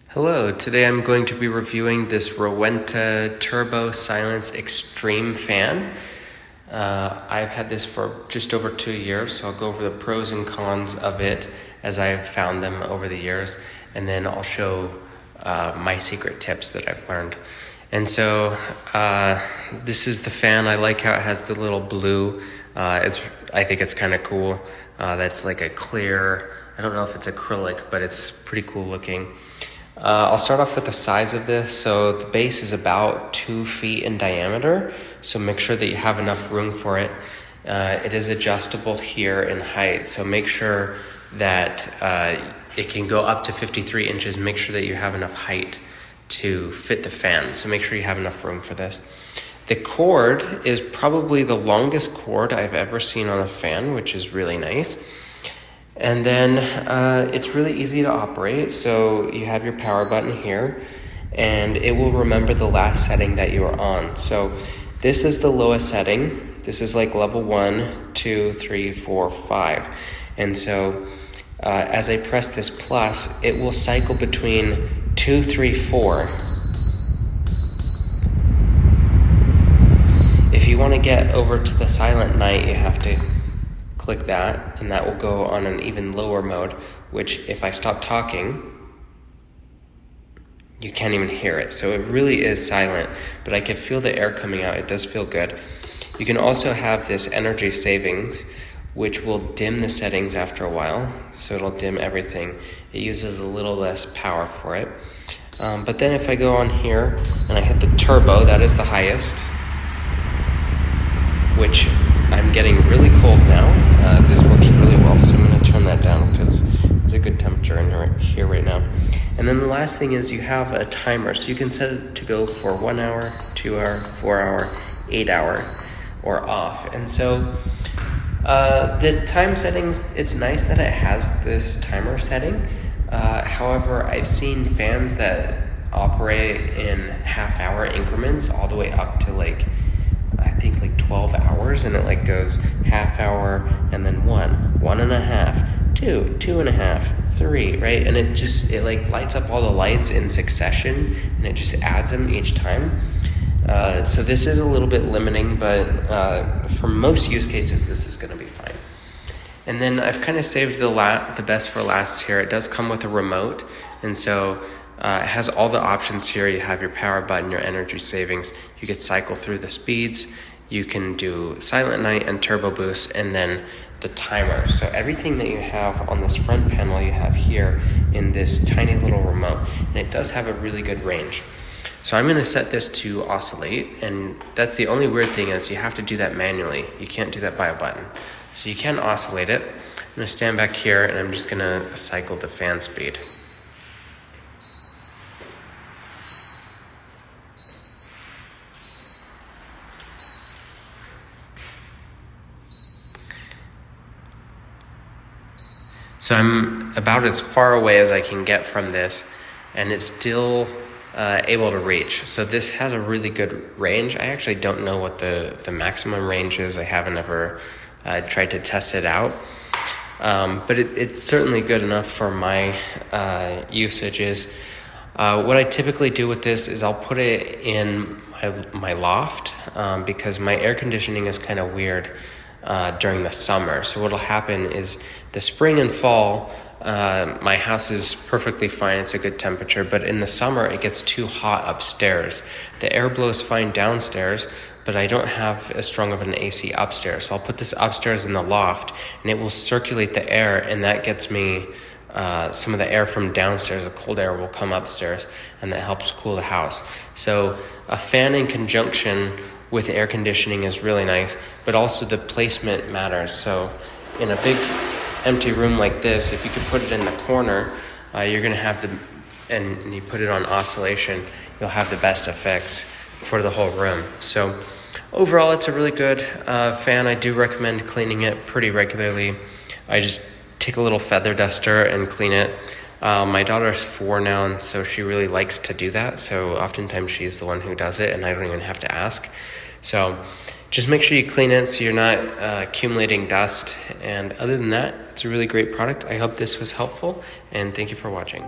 Hello, today I'm going to be reviewing this Rowenta Turbo Silence Extreme fan. I've had this for just over 2 years, so I'll go over the pros and cons of it as I've found them over the years, and then I'll show my secret tips that I've learned. And so this is the fan. I like how it has the little blue. I think it's kind of cool. That's like a clear, I don't know if it's acrylic, but it's pretty cool looking. I'll start off with the size of this. So the base is about 2 feet in diameter, so make sure that you have enough room for it. It is adjustable here in height, so make sure that it can go up to 53 inches. Make sure that you have enough height to fit the fan, so make sure you have enough room for this. The cord is probably the longest cord I've ever seen on a fan, which is really nice. And then it's really easy to operate. So you have your power button here, and it will remember the last setting that you are on. So this is the lowest setting. This is like level 1, 2, 3, 4, 5. And so as I press this plus, it will cycle between 2, 3, 4. If you want to get over to the silent night, you have to click that, and that will go on an even lower mode, which if I stop talking, you can't even hear it. So it really is silent, but I can feel the air coming out. It does feel good. You can also have this energy savings, which will dim the settings after a while. So it'll dim everything. It uses a little less power for it. But then if I go on here and I hit the turbo, that is the highest, which I'm getting really cold now. This works really well, so I'm going to turn that down because it's a good temperature in here right now. And then the last thing is you have a timer, so you can set it to go for 1 hour, 2 hour, 4 hour, 8 hour, or off. And so the time settings, it's nice that it has this timer setting. However, I've seen fans that operate in half-hour increments all the way up to I think 12 hours, and it goes half hour and then 1, 1.5, 2, 2.5, 3, right? And it lights up all the lights in succession, and it just adds them each time. So this is a little bit limiting, but for most use cases, this is going to be fine. And then I've kind of saved the best for last here. It does come with a remote, and so it has all the options here. You have your power button, your energy savings. You can cycle through the speeds. You can do silent night and turbo boost, and then the timer. So everything that you have on this front panel, you have here in this tiny little remote, and it does have a really good range. So I'm going to set this to oscillate, and that's the only weird thing is you have to do that manually. You can't do that by a button. So you can oscillate it. I'm going to stand back here, and I'm just going to cycle the fan speed. So I'm about as far away as I can get from this, and it's still able to reach. So this has a really good range. I actually don't know what the maximum range is. I haven't ever tried to test it out. But it's certainly good enough for my usages. What I typically do with this is I'll put it in my loft because my air conditioning is kind of weird during the summer. So what'll happen is the spring and fall, my house is perfectly fine. It's a good temperature, but in the summer it gets too hot upstairs. The air blows fine downstairs, but I don't have as strong of an AC upstairs. So I'll put this upstairs in the loft, and it will circulate the air, and that gets me some of the air from downstairs. The cold air will come upstairs, and that helps cool the house. So a fan in conjunction with air conditioning is really nice, but also the placement matters. So in a big empty room like this, if you could put it in the corner, you're going to have and you put it on oscillation, you'll have the best effects for the whole room. So overall, it's a really good fan. I do recommend cleaning it pretty regularly. I just take a little feather duster and clean it. My daughter's 4 now, and so she really likes to do that. So oftentimes she's the one who does it, and I don't even have to ask. So just make sure you clean it so you're not accumulating dust. And other than that, it's a really great product. I hope this was helpful, and thank you for watching.